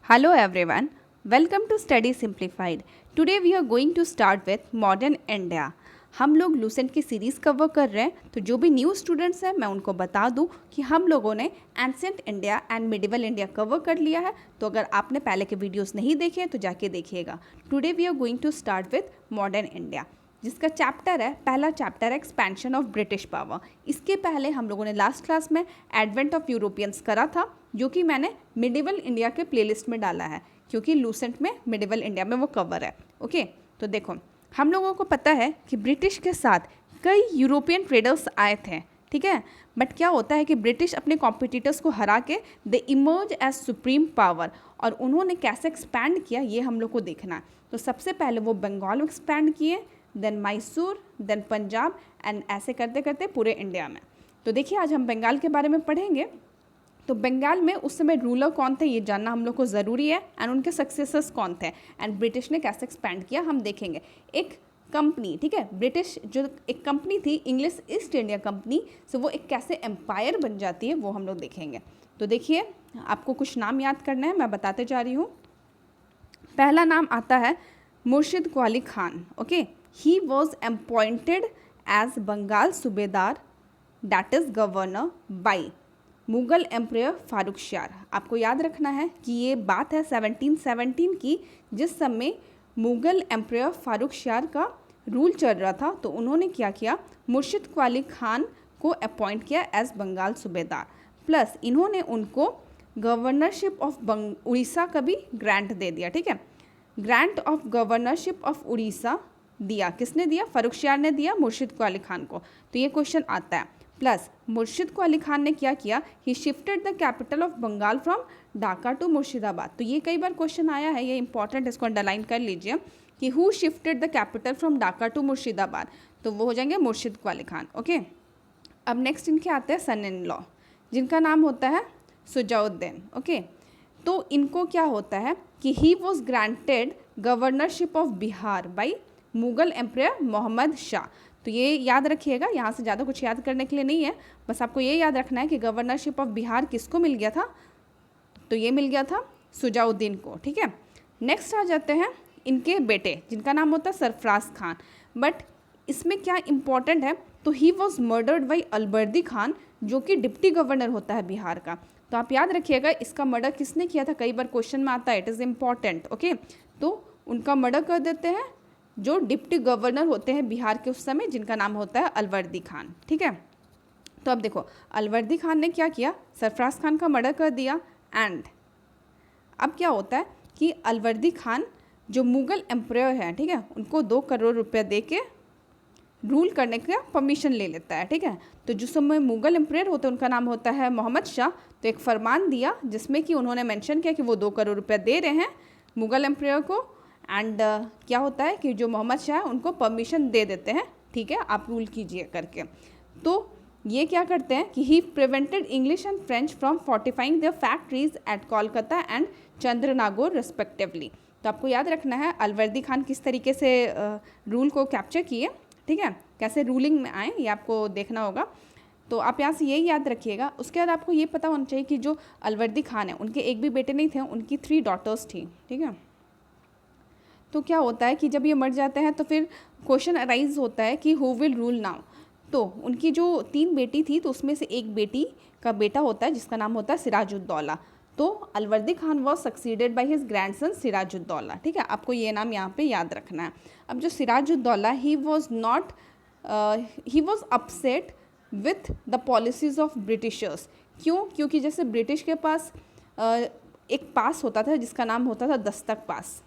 Hello everyone, welcome to Study Simplified. Today we are going to start with Modern India. हम लोग Lucent की series cover कर रहे हैं, तो जो भी न्यू स्टूडेंट्स हैं मैं उनको बता दूं कि हम लोगों ने ancient India and medieval India cover कर लिया है। तो अगर आपने पहले के वीडियोस नहीं देखे हैं तो जाके देखिएगा। Today we are going to start with modern India, जिसका चैप्टर है, पहला चैप्टर है एक्सपेंशन ऑफ ब्रिटिश पावर। इसके पहले हम लोगों ने लास्ट क्लास में एडवेंट ऑफ यूरोपियंस करा था, जो कि मैंने मिडिवल इंडिया के प्लेलिस्ट में डाला है, क्योंकि लूसेंट में मिडिवल इंडिया में वो कवर है। ओके, तो देखो हम लोगों को पता है कि ब्रिटिश के साथ कई यूरोपियन ट्रेडर्स आए थे, ठीक है। बट क्या होता है कि ब्रिटिश अपने कॉम्पिटिटर्स को हरा के दे इमर्ज एज सुप्रीम पावर, और उन्होंने कैसे एक्सपैंड किया ये हम लोग को देखना है। तो सबसे पहले वो बंगाल में एक्सपैंड किए, then Mysore, then Punjab, and ऐसे करते करते पूरे इंडिया में। तो देखिए आज हम बंगाल के बारे में पढ़ेंगे। तो बंगाल में उस समय रूलर कौन थे ये जानना हम लोग को ज़रूरी है, एंड उनके सक्सेसर्स कौन थे, एंड ब्रिटिश ने कैसे एक्सपैंड किया हम देखेंगे। एक कंपनी, ठीक है, ब्रिटिश जो एक कंपनी थी इंग्लिश ईस्ट इंडिया कंपनी, सो वो एक कैसे एम्पायर बन जाती है वो हम लोग देखेंगे। तो देखिए आपको कुछ नाम याद करना है, मैं बताते जा रही हूँ। पहला नाम आता है Murshid Quli Khan. Okay, he was appointed as Bengal subedar, that is governor by Mughal emperor Farrukhshah. आपको याद रखना है कि ये बात है 1717 की, जिस समय मुगल एम्परर फारुखशाह का रूल चल रहा था। तो उन्होंने क्या किया, मुर्शिद क्वाली खान को अपॉइंट किया एज बंगाल सूबेदार, प्लस इन्होंने उनको गवर्नरशिप ऑफ उड़ीसा का भी ग्रांट दे दिया, ठीक है। Grant of governorship of Orissa दिया, किसने दिया, फारुखशाह ने दिया मुर्शिद क्वाली खान को। तो ये क्वेश्चन आता है। प्लस मुर्शिद क्वाली खान ने क्या किया, he shifted the capital of Bengal from Dhaka to Murshidabad. तो ये कई बार क्वेश्चन आया है, ये इंपॉर्टेंट, इसको अंडरलाइन कर लीजिए कि who shifted the capital from Dhaka to Murshidabad, तो वो हो जाएंगे मुर्शिद क्वाली खान। ओके, अब नेक्स्ट इनके आते हैं सन इन लॉ, जिनका नाम होता है सुजाउद्दीन। ओके, तो इनको क्या होता है कि he was granted governorship of Bihar by Mughal emperor Mohammad Shah. तो ये याद रखिएगा, यहाँ से ज़्यादा कुछ याद करने के लिए नहीं है, बस आपको ये याद रखना है कि गवर्नरशिप ऑफ बिहार किसको मिल गया था, तो ये मिल गया था सुजाउद्दीन को, ठीक है। नेक्स्ट आ जाते हैं इनके बेटे, जिनका नाम होता है सरफराज खान। बट इसमें क्या इंपॉर्टेंट है, तो he was murdered by Alivardi Khan, जो कि डिप्टी गवर्नर होता है बिहार का। तो आप याद रखिएगा इसका मर्डर किसने किया था, कई बार क्वेश्चन में आता है, इट इज़ इम्पॉर्टेंट। ओके, तो उनका मर्डर कर देते हैं जो डिप्टी गवर्नर होते हैं बिहार के उस समय, जिनका नाम होता है अलवर्दी खान, ठीक है। तो अब देखो अलवर्दी खान ने क्या किया, सरफराज खान का मर्डर कर दिया, एंड अब क्या होता है कि अलवर्दी खान जो मुगल एम्परर हैं, ठीक है, उनको 2 करोड़ रुपया दे के रूल करने का परमिशन ले लेता है, ठीक है। तो जिस समय मुगल एम्परर होते हैं उनका नाम होता है मोहम्मद शाह, तो एक फरमान दिया जिसमें कि उन्होंने मेंशन किया कि वो 2 करोड़ रुपया दे रहे हैं मुगल एम्परर को, एंड क्या होता है कि जो मोहम्मद शाह उनको परमिशन दे देते हैं, ठीक है, आप रूल कीजिए करके। तो ये क्या करते हैं कि he prevented English and French from fortifying the factories at Kolkata and Chandernagore respectively. तो आपको याद रखना है अलवर्दी खान किस तरीके से रूल को कैप्चर किए, ठीक है, कैसे रूलिंग में आए, ये आपको देखना होगा। तो आप यहाँ से यही याद रखिएगा। उसके बाद आपको ये पता होना चाहिए कि जो अलवर्दी खान है उनके एक भी बेटे नहीं थे, उनकी 3 डॉटर्स थी, ठीक है। तो क्या होता है कि जब ये मर जाते हैं तो फिर क्वेश्चन अराइज होता है कि हु विल रूल नाउ। तो उनकी जो 3 बेटी थी, तो उसमें से एक बेटी का बेटा होता है जिसका नाम होता है सिराजुद्दौला। तो Alivardi Khan was succeeded by his grandson Sirajuddaula, ठीक है, आपको ये नाम यहाँ पे याद रखना है। अब जो Sirajuddaula, he was upset with the policies of Britishers. क्यों, क्योंकि जैसे ब्रिटिश के पास एक पास होता था जिसका नाम होता था दस्तक पास,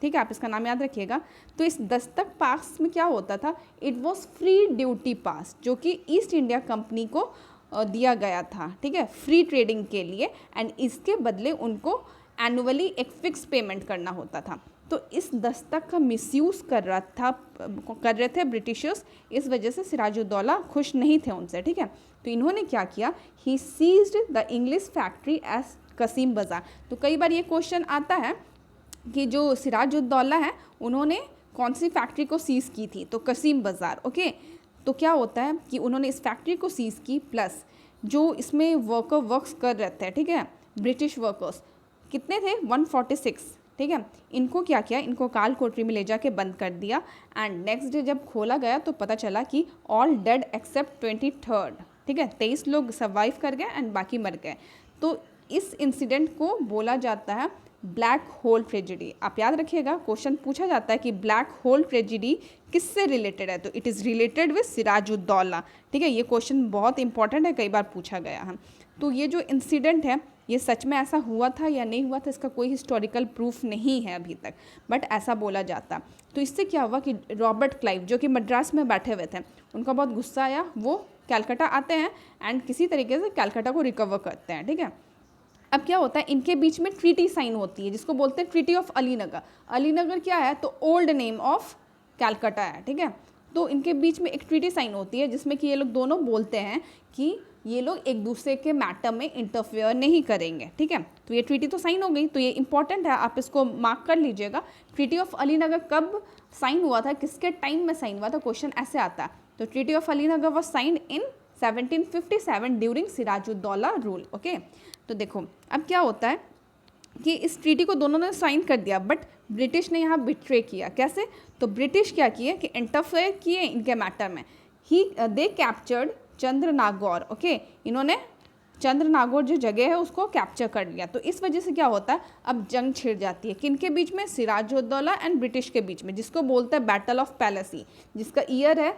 ठीक है, आप इसका नाम याद रखिएगा। तो इस दस्तक पास में क्या होता था, इट वॉज फ्री ड्यूटी पास, जो कि ईस्ट इंडिया कंपनी को दिया गया था, ठीक है, फ्री ट्रेडिंग के लिए, एंड इसके बदले उनको एनुअली एक फिक्स पेमेंट करना होता था। तो इस दस्तक का मिसयूज़ कर रहे थे ब्रिटिशर्स, इस वजह से सिराजुद्दौला खुश नहीं थे उनसे, ठीक है। तो इन्होंने क्या किया, he seized the English factory as Kasim Bazar. तो कई बार ये क्वेश्चन आता है कि जो सिराजुद्दौला है उन्होंने कौन सी फैक्ट्री को सीज़ की थी, तो कसीम बाज़ार। ओके, तो क्या होता है कि उन्होंने इस फैक्ट्री को सीज़ की, प्लस जो इसमें वर्क्स कर रहे थे, ठीक है, ब्रिटिश वर्कर्स, कितने थे 146, ठीक है। इनको क्या किया, इनको काल कोठरी में ले जाके बंद कर दिया एंड नेक्स्ट डे जब खोला गया तो पता चला कि ऑल डेड एक्सेप्ट 23rd, ठीक है। 23 लोग सर्वाइव कर गए एंड बाकी मर गए। तो इस इंसिडेंट को बोला जाता है ब्लैक होल ट्रेजिडी। आप याद रखिएगा, क्वेश्चन पूछा जाता है कि ब्लैक होल ट्रेजिडी किससे रिलेटेड है, तो it is related with Sirajuddaula, ठीक है। ये क्वेश्चन बहुत इंपॉर्टेंट है, कई बार पूछा गया है। तो ये जो इंसिडेंट है ये सच में ऐसा हुआ था या नहीं हुआ था, इसका कोई हिस्टोरिकल प्रूफ नहीं है अभी तक, बट ऐसा बोला जाता। तो इससे क्या हुआ कि रॉबर्ट क्लाइव जो कि मद्रास में बैठे हुए थे, उनका बहुत गुस्सा आया, वो कैलकाटा आते हैं एंड किसी तरीके से कैलकाटा को रिकवर करते हैं, ठीक है। अब क्या होता है, इनके बीच में ट्रीटी साइन होती है जिसको बोलते हैं ट्रीटी ऑफ अलीनगर। अलीनगर क्या है, तो ओल्ड नेम ऑफ कैलकाटा है, ठीक है। तो इनके बीच में एक ट्रीटी साइन होती है जिसमें कि ये लोग दोनों बोलते हैं कि ये लोग एक दूसरे के मैटर में इंटरफेयर नहीं करेंगे, ठीक है। तो ये ट्रीटी तो साइन हो गई, तो ये इंपॉर्टेंट है, आप इसको मार्क कर लीजिएगा। ट्रीटी ऑफ अलीनगर कब साइन हुआ था, किसके टाइम में साइन हुआ था, क्वेश्चन ऐसे आता है। तो treaty of Alinagar was signed in 1757 during Sirajuddaula rule, okay. तो देखो अब क्या होता है कि इस ट्रीटी को दोनों ने साइन कर दिया, बट ब्रिटिश ने यहाँ बिट्रे किया। कैसे, तो ब्रिटिश क्या किए कि इंटरफेयर किए इनके मैटर में। They captured Chandernagore, okay. इन्होंने चंद्रनागौर जो जगह है उसको कैप्चर कर लिया। तो इस वजह से क्या होता है, अब जंग छिड़ जाती है किनके बीच में, सिराजुद्दौला एंड ब्रिटिश के बीच में, जिसको बोलते हैं बैटल ऑफ पैलेसी, जिसका ईयर है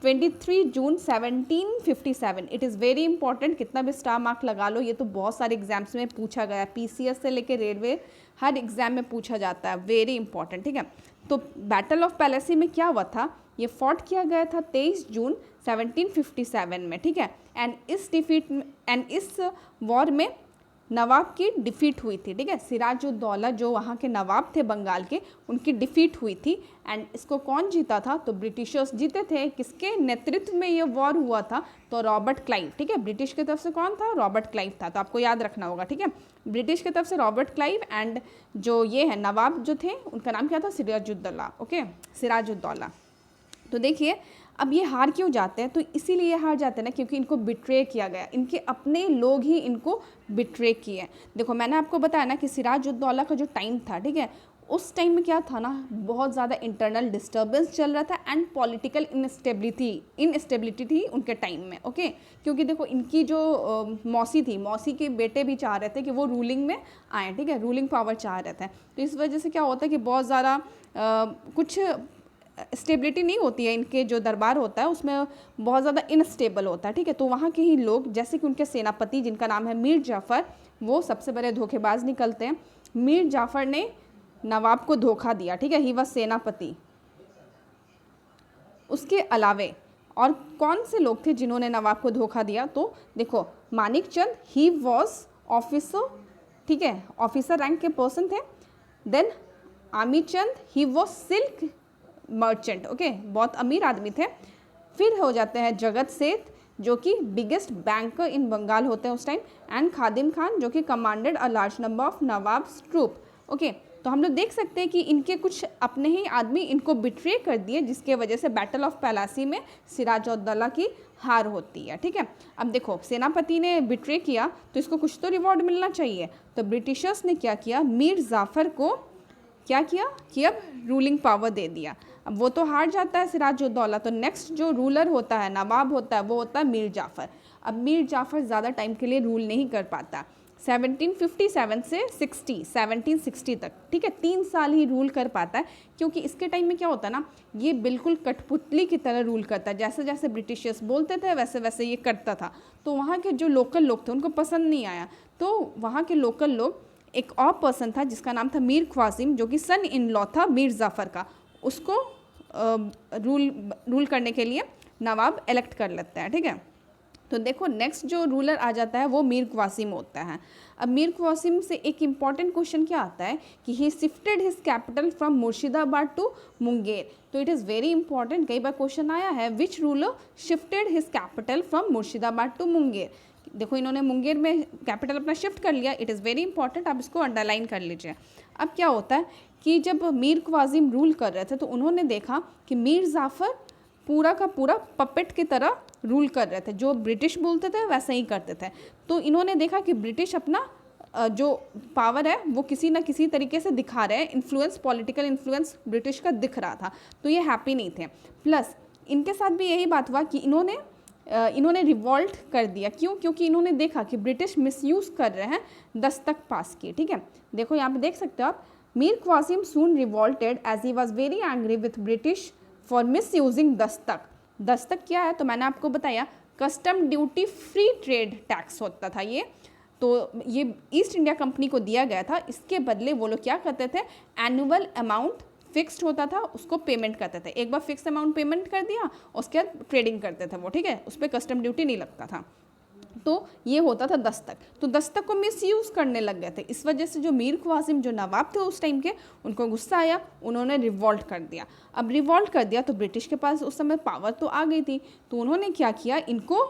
23 जून 1757। इट इज़ वेरी इंपॉर्टेंट, कितना भी स्टार मार्क लगा लो, ये तो बहुत सारे एग्जाम्स में पूछा गया, पीसीएस से लेकर रेलवे हर एग्जाम में पूछा जाता है, वेरी इंपॉर्टेंट, ठीक है। तो बैटल ऑफ पैलेसी में क्या हुआ था, ये फॉट किया गया था 23 जून 1757 में, ठीक है। एंड इस वॉर में नवाब की डिफीट हुई थी, ठीक है। सिराजुद्दौला जो वहाँ के नवाब थे बंगाल के, उनकी डिफीट हुई थी एंड इसको कौन जीता था, तो ब्रिटिशर्स जीते थे। किसके नेतृत्व में ये वॉर हुआ था, तो रॉबर्ट क्लाइव, ठीक है। ब्रिटिश की तरफ से कौन था, रॉबर्ट क्लाइव था, तो आपको याद रखना होगा, ठीक है। ब्रिटिश की तरफ से रॉबर्ट क्लाइव एंड जो ये है नवाब जो थे उनका नाम क्या था, सिराजुद्दौला, ओके, सिराजुद्दौला। तो देखिए अब ये हार क्यों जाते हैं, तो इसीलिए हार जाते हैं ना क्योंकि इनको बिट्रे किया गया, इनके अपने लोग ही इनको बिट्रे किए। देखो मैंने आपको बताया ना कि सिराजुद्दौला का जो टाइम था, ठीक है, उस टाइम में क्या था ना, बहुत ज़्यादा इंटरनल डिस्टर्बेंस चल रहा था एंड पॉलिटिकल इनस्टेबिलिटी थी उनके टाइम में, ओके। क्योंकि देखो इनकी जो मौसी थी, मौसी के बेटे भी चाह रहे थे कि वो रूलिंग में आए, ठीक है, रूलिंग पावर चाह रहे थे। तो इस वजह से क्या होता है कि बहुत ज़्यादा कुछ स्टेबिलिटी नहीं होती है, इनके जो दरबार होता है उसमें बहुत ज़्यादा इनस्टेबल होता है, ठीक है। तो वहाँ के ही लोग, जैसे कि उनके सेनापति जिनका नाम है मीर जाफ़र, वो सबसे बड़े धोखेबाज निकलते हैं। मीर जाफ़र ने नवाब को धोखा दिया, ठीक है, ही वह सेनापति। उसके अलावे और कौन से लोग थे जिन्होंने नवाब को धोखा दिया, तो देखो Manik Chand, he was officer, ठीक है, ऑफिसर रैंक के पर्सन थे। Then Ami Chand, he was silk merchant, okay, बहुत अमीर आदमी थे। फिर हो जाते हैं जगत सेठ जो कि बिगेस्ट बैंकर इन बंगाल होते हैं उस टाइम, एंड खादिम खान जो कि commanded a large number of Nawab's troop, okay. तो हम लोग देख सकते हैं कि इनके कुछ अपने ही आदमी इनको बिट्रे कर दिए, जिसके वजह से बैटल ऑफ पैलासी में सिराजुद्दौला की हार होती है, ठीक है। अब देखो सेनापति ने बिट्रे किया तो इसको कुछ तो रिवॉर्ड मिलना चाहिए। तो ब्रिटिशर्स ने क्या किया, मीर जाफ़र को क्या किया कि अब रूलिंग पावर दे दिया। अब वो तो हार जाता है सिराजुद्दौला, तो नेक्स्ट जो रूलर होता है, नवाब होता है, वो होता है मीर जाफ़र। अब मीर जाफ़र ज़्यादा टाइम के लिए रूल नहीं कर पाता, 1757 से 1760 तक, ठीक है, 3 साल ही रूल कर पाता है। क्योंकि इसके टाइम में क्या होता है ना, ये बिल्कुल कठपुतली की तरह रूल करता है, जैसे जैसे ब्रिटिशर्स बोलते थे वैसे वैसे ये करता था। तो वहाँ के जो लोकल लोग थे उनको पसंद नहीं आया, तो वहाँ के लोकल लोग, एक और पर्सन था जिसका नाम था मीर ख्वासिम जो कि सन इन लॉ था मीर जाफ़र का, उसको रूल करने के लिए नवाब इलेक्ट कर लेता है, ठीक है। तो देखो नेक्स्ट जो रूलर आ जाता है वो मीर ख्वासिम होता है। अब मीर ख्वासिम से एक इम्पॉर्टेंट क्वेश्चन क्या आता है कि he shifted his capital from Murshidabad to Munger. तो इट इज़ वेरी इंपॉर्टेंट, कई बार क्वेश्चन आया है, which ruler shifted his capital from Murshidabad to Munger. देखो इन्होंने मुंगेर में कैपिटल अपना शिफ्ट कर लिया, इट इज़ वेरी इंपॉर्टेंट, आप इसको अंडरलाइन कर लीजिए। अब क्या होता है कि जब मीर ख्वासिम रूल कर रहे थे तो उन्होंने देखा कि मीर जाफ़र पूरा का पूरा पपेट की तरह रूल कर रहे थे, जो ब्रिटिश बोलते थे वैसे ही करते थे। तो इन्होंने देखा कि ब्रिटिश अपना जो पावर है वो किसी ना किसी तरीके से दिखा रहे हैं, इन्फ्लुएंस, पॉलिटिकल इन्फ्लुएंस ब्रिटिश का दिख रहा था, तो ये हैप्पी नहीं थे। प्लस इनके साथ भी यही बात हुआ कि इन्होंने रिवॉल्ट कर दिया। क्यों? क्योंकि इन्होंने देखा कि ब्रिटिश मिसयूज़ कर रहे हैं दस्तक पास की। ठीक है, देखो यहाँ पे देख सकते हो आप, Mir Qasim soon revolted as he was very angry with British for misusing dastak. Dastak क्या है? तो मैंने आपको बताया custom duty free trade tax होता था ये, तो ये ईस्ट इंडिया कंपनी को दिया गया था। इसके बदले वो लोग क्या करते थे, एनुअल अमाउंट फिक्स्ड होता था, उसको पेमेंट करते थे। एक बार फिक्स अमाउंट पेमेंट कर दिया, उसके बाद ट्रेडिंग करते थे वो। ठीक है, उस पर कस्टम ड्यूटी नहीं लगता था, तो ये होता था दस्तक। तो दस्तक को मिसयूज़ करने लग गए थे। इस वजह से जो मीर ख्वासिम जो नवाब थे उस टाइम के, उनको गुस्सा आया, उन्होंने रिवॉल्ट कर दिया। अब रिवॉल्ट कर दिया तो ब्रिटिश के पास उस समय पावर तो आ गई थी, तो उन्होंने क्या किया, इनको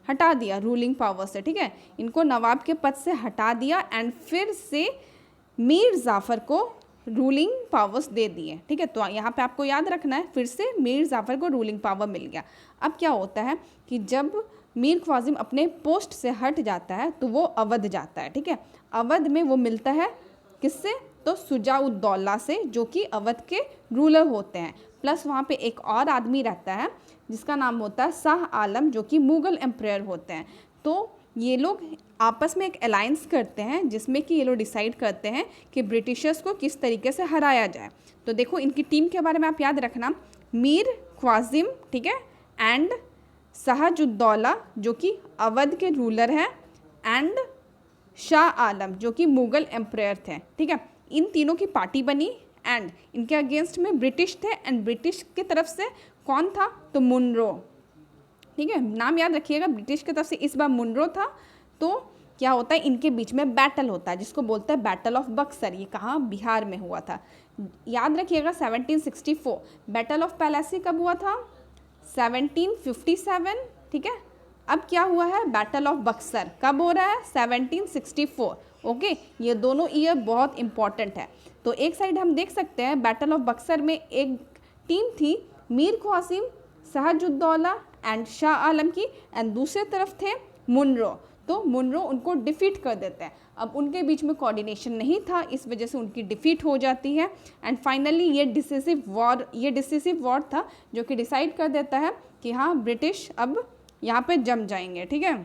हटा दिया रूलिंग पावर से। ठीक है, इनको नवाब के पद से हटा दिया एंड फिर से मीर जाफ़र को रूलिंग पावर्स दे दिए। ठीक है, तो यहाँ पे आपको याद रखना है, फिर से मीर जाफ़र को रूलिंग पावर मिल गया। अब क्या होता है कि जब मीर ख्वासिम अपने पोस्ट से हट जाता है तो वो अवध जाता है। ठीक है, अवध में वो मिलता है किससे, तो शुजा-उद-दौला से, जो कि अवध के रूलर होते हैं। प्लस वहाँ पे एक और आदमी रहता है जिसका नाम होता है शाह आलम, जो कि मुग़ल एम्परर होते हैं। तो ये लोग आपस में एक अलायंस करते हैं जिसमें कि ये लोग डिसाइड करते हैं कि ब्रिटिशर्स को किस तरीके से हराया जाए। तो देखो इनकी टीम के बारे में आप याद रखना, मीर ख्वासिम, ठीक है, एंड शाह-उद-दौला जो कि अवध के रूलर हैं, एंड शाह आलम जो कि मुग़ल एम्परर थे। ठीक है, इन तीनों की पार्टी बनी एंड इनके अगेंस्ट में ब्रिटिश थे, एंड ब्रिटिश की तरफ से कौन था, तो मुनरो। ठीक है, नाम याद रखिएगा, ब्रिटिश की तरफ से इस बार मुनरो था। तो क्या होता है, इनके बीच में बैटल होता है जिसको बोलते हैं बैटल ऑफ बक्सर। ये कहाँ, बिहार में हुआ था। याद रखिएगा 1764। बैटल ऑफ प्लेसी कब हुआ था, 1757। ठीक है, अब क्या हुआ है, बैटल ऑफ बक्सर कब हो रहा है, 1764। ओके, ये दोनों ईयर बहुत इंपॉर्टेंट है। तो एक साइड हम देख सकते हैं बैटल ऑफ बक्सर में एक टीम थी मीर ख्वासिम, शाह-उद-दौला एंड शाह आलम की, एंड दूसरे तरफ थे मुनरो। तो मुनरो उनको डिफीट कर देते हैं। अब उनके बीच में कोऑर्डिनेशन नहीं था, इस वजह से उनकी डिफीट हो जाती है एंड फाइनली ये डिसिसिव वॉर था जो कि डिसाइड कर देता है कि हाँ ब्रिटिश अब यहाँ पे जम जाएंगे। ठीक है,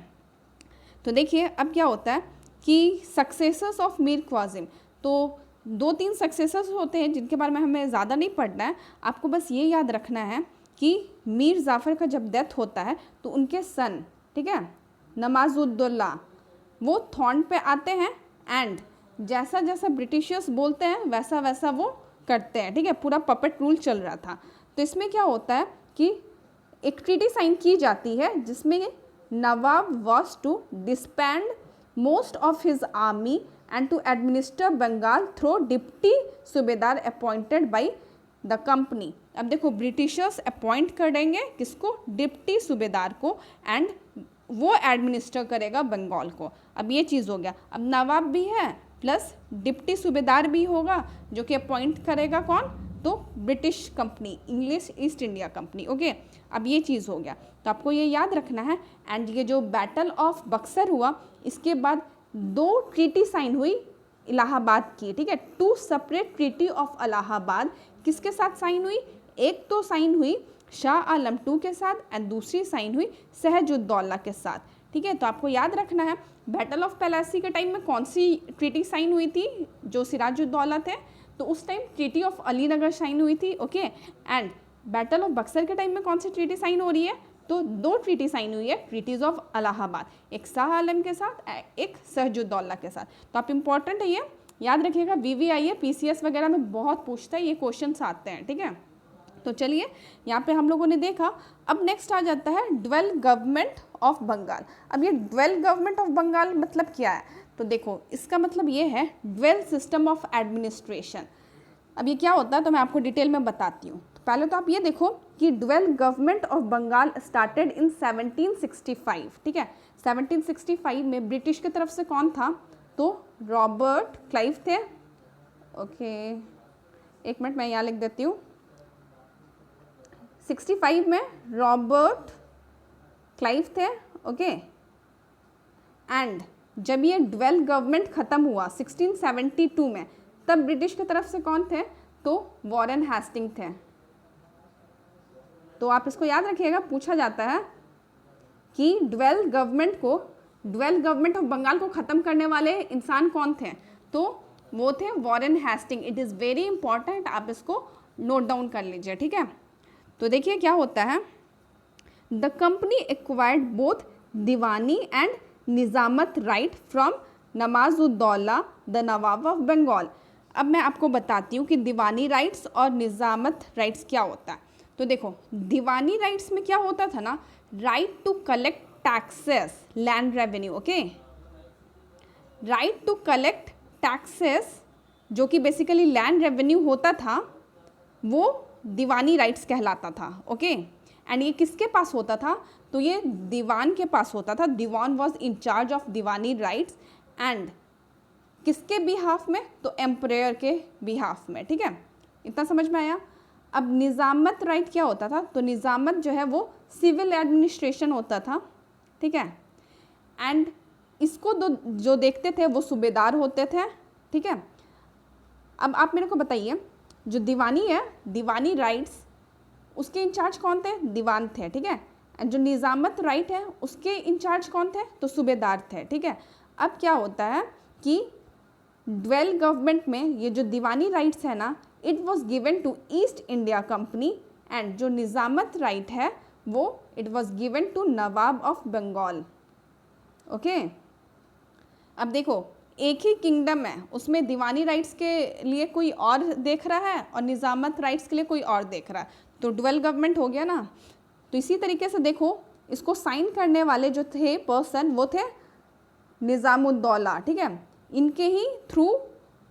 तो देखिए अब क्या होता है कि सक्सेसर्स ऑफ मीर ख्वासिम, तो 2-3 सक्सेसर्स होते हैं जिनके बारे में हमें ज़्यादा नहीं पढ़ना है। आपको बस ये याद रखना है कि मीर जाफ़र का जब डेथ होता है तो उनके सन, ठीक है, नवाज़-उद-दौला, वो थ्रोन पे आते हैं एंड जैसा जैसा ब्रिटिशर्स बोलते हैं वैसा वैसा वो करते हैं। ठीक है, पूरा पपेट रूल चल रहा था। तो इसमें क्या होता है कि एक ट्रीटी साइन की जाती है जिसमें nawab was to disband most of his army and to administer Bengal through deputy subedar appointed by the company. अब देखो ब्रिटिशर्स अपॉइंट करेंगे किसको, डिप्टी सूबेदार को, एंड वो एडमिनिस्टर करेगा बंगाल को। अब ये चीज़ हो गया। अब नवाब भी है प्लस डिप्टी सूबेदार भी होगा जो कि अपॉइंट करेगा कौन, तो British company, English east India company. Okay, अब ये चीज़ हो गया, तो आपको ये याद रखना है। एंड ये जो बैटल ऑफ बक्सर हुआ, इसके बाद 2 ट्रीटी साइन हुई इलाहाबाद की। ठीक है, 2 सेपरेट ट्रीटी ऑफ इलाहाबाद किसके साथ साइन हुई, एक तो साइन हुई शाह आलम II के साथ एंड दूसरी साइन हुई शाह-उद-दौला के साथ। ठीक है, तो आपको याद रखना है बैटल ऑफ प्लेसी के टाइम में कौन सी ट्रीटी साइन हुई थी, जो सिराजुद्दौला थे, तो उस time treaty of Alinagar sign हुई थी। Okay, and battle of Buxar के टाइम में कौन सी ट्रीटी साइन हो रही है, तो 2 ट्रीटी साइन हुई है, ट्रीटीज़ ऑफ इलाहाबाद, एक शाह आलम के साथ, एक शाह-उद-दौला के साथ। तो आप इंपॉर्टेंट है ये याद रखिएगा, VVIA PCS वगैरह में बहुत पूछता है, ये क्वेश्चंस आते हैं। ठीक है, तो चलिए यहाँ पे हम लोगों ने देखा। अब नेक्स्ट आ जाता है ड्वेल गवर्नमेंट ऑफ बंगाल। अब ये ड्वेल गवर्नमेंट ऑफ बंगाल मतलब क्या है, तो देखो इसका मतलब ये है ड्वेल सिस्टम ऑफ एडमिनिस्ट्रेशन। अब ये क्या होता है तो मैं आपको डिटेल में बताती हूँ। तो पहले तो आप ये देखो कि dual government of Bengal started in 1765। ठीक है, 1765 में ब्रिटिश की तरफ से कौन था, तो रॉबर्ट क्लाइव थे। ओके, एक मिनट मैं यहाँ लिख देती हूँ। 65 में रॉबर्ट क्लाइव थे। ओके, एंड जब ये ड्वेल गवर्नमेंट ख़त्म हुआ 1672 में, तब ब्रिटिश की तरफ से कौन थे? तो वॉरेन हेस्टिंग थे। तो आप इसको याद रखिएगा, पूछा जाता है कि ड्वेल गवर्नमेंट ऑफ बंगाल को ख़त्म करने वाले इंसान कौन थे? तो वो थे Warren Hasting. It is very important, आप इसको नोट डाउन कर लीजिए, ठीक है। तो देखिए क्या होता है, the company acquired both Diwani and Nizamat right from Nawazuddaula the nawab of Bengal. अब मैं आपको बताती हूँ कि दीवानी राइट्स और निज़ामत राइट्स क्या होता है। तो देखो, दीवानी राइट्स में क्या होता था ना, right to collect taxes, land revenue, okay, right to collect taxes, जो कि बेसिकली लैंड रेवेन्यू होता था, वो दीवानी राइट्स कहलाता था, ओके। एंड ये किसके पास होता था? तो ये दीवान के पास होता था। Diwan was in charge of Diwani rights. And किसके बिहाफ में? तो एम्परेयर के बिहाफ में, ठीक है। इतना समझ में आया। अब निज़ामत राइट क्या होता था? तो निज़ामत जो है वो सिविल एडमिनिस्ट्रेशन होता था, ठीक है। एंड इसको जो देखते थे वो सूबेदार होते थे, ठीक है। अब आप मेरे को बताइए, जो दीवानी है, दीवानी राइट्स, उसके इंचार्ज कौन थे? दीवान थे, ठीक है। एंड जो निज़ामत राइट है उसके इंचार्ज कौन थे? तो सूबेदार थे, ठीक है। अब क्या होता है कि ड्वेल गवर्नमेंट में ये जो दीवानी राइट्स है ना, it was given to East India Company. And जो निज़ामत राइट है वो it was given to Nawab of Bengal, okay. अब देखो, एक ही किंगडम है, उसमें दीवानी राइट्स के लिए कोई और देख रहा है और निज़ामत राइट्स के लिए कोई और देख रहा है, तो ड्वेल गवर्नमेंट हो गया ना। तो इसी तरीके से देखो, इसको साइन करने वाले जो थे पर्सन, वो थे निज़ामुद्दौला, ठीक है। इनके ही थ्रू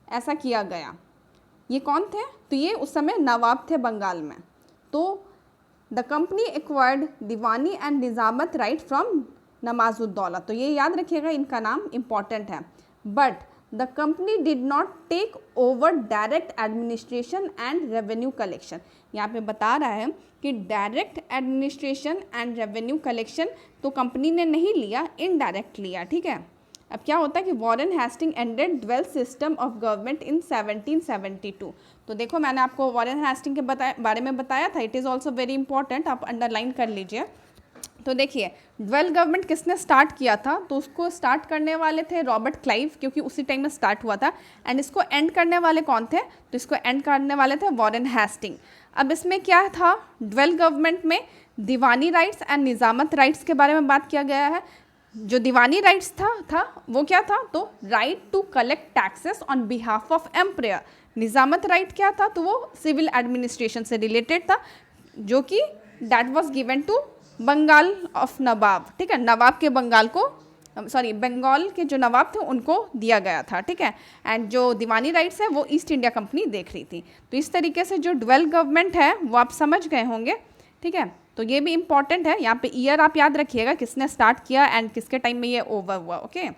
ऐसा किया गया। ये कौन थे? तो ये उस समय नवाब थे बंगाल में। तो the company acquired Diwani and Nizamat right from Nawazuddaula. तो ये याद रखिएगा, इनका नाम इम्पॉर्टेंट है। But the company did not take over direct administration and revenue collection. यहाँ पे बता रहा है कि direct administration and revenue collection तो कंपनी ने नहीं लिया, इनडायरेक्ट लिया, ठीक है। अब क्या होता है कि Warren Hasting ended dual system of government in 1772। तो देखो, मैंने आपको वॉरेन हेस्टिंग के बारे में बताया था। It is also very important, आप अंडरलाइन कर लीजिए। तो देखिए, ड्वेल गवर्नमेंट किसने स्टार्ट किया था? तो उसको स्टार्ट करने वाले थे रॉबर्ट क्लाइव, क्योंकि उसी टाइम में स्टार्ट हुआ था। एंड इसको एंड करने वाले कौन थे? तो इसको एंड करने वाले थे वॉरेन हेस्टिंग। अब इसमें क्या था, ड्वेल गवर्नमेंट में दीवानी राइट्स एंड निज़ामत राइट्स के बारे में बात किया गया है। जो दीवानी राइट्स था वो क्या था? तो right to collect taxes on behalf of emperor. Nizamat right क्या था? तो वो सिविल एडमिनिस्ट्रेशन से रिलेटेड था, जो कि that was given to Bengal of nawab, ठीक है। नवाब के बंगाल को, सॉरी, बंगाल के जो नवाब थे उनको दिया गया था, ठीक है। एंड जो दीवानी राइट्स है वो ईस्ट इंडिया कंपनी देख रही थी। तो इस तरीके से जो ड्वेल गवर्नमेंट है वो आप समझ गए होंगे, ठीक है। तो ये भी इंपॉर्टेंट है, यहाँ पे ईयर आप याद रखिएगा किसने स्टार्ट किया एंड किसके टाइम में ये ओवर हुआ, ओके।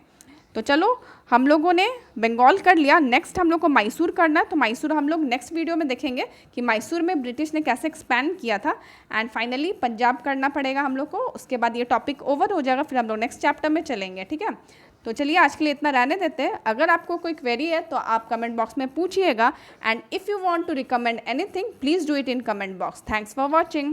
तो चलो, हम लोगों ने बंगाल कर लिया। नेक्स्ट हम लोग को मैसूर करना है। तो मैसूर हम लोग नेक्स्ट वीडियो में देखेंगे कि मैसूर में ब्रिटिश ने कैसे एक्सपैंड किया था। एंड फाइनली पंजाब करना पड़ेगा हम लोग को। उसके बाद ये टॉपिक ओवर हो जाएगा, फिर हम लोग नेक्स्ट चैप्टर में चलेंगे, ठीक है। तो चलिए, आज के लिए इतना रहने देते हैं। अगर आपको कोई क्वेरी है तो आप कमेंट बॉक्स में पूछिएगा। And if you want to recommend anything, please do it in comment box. Thanks for watching.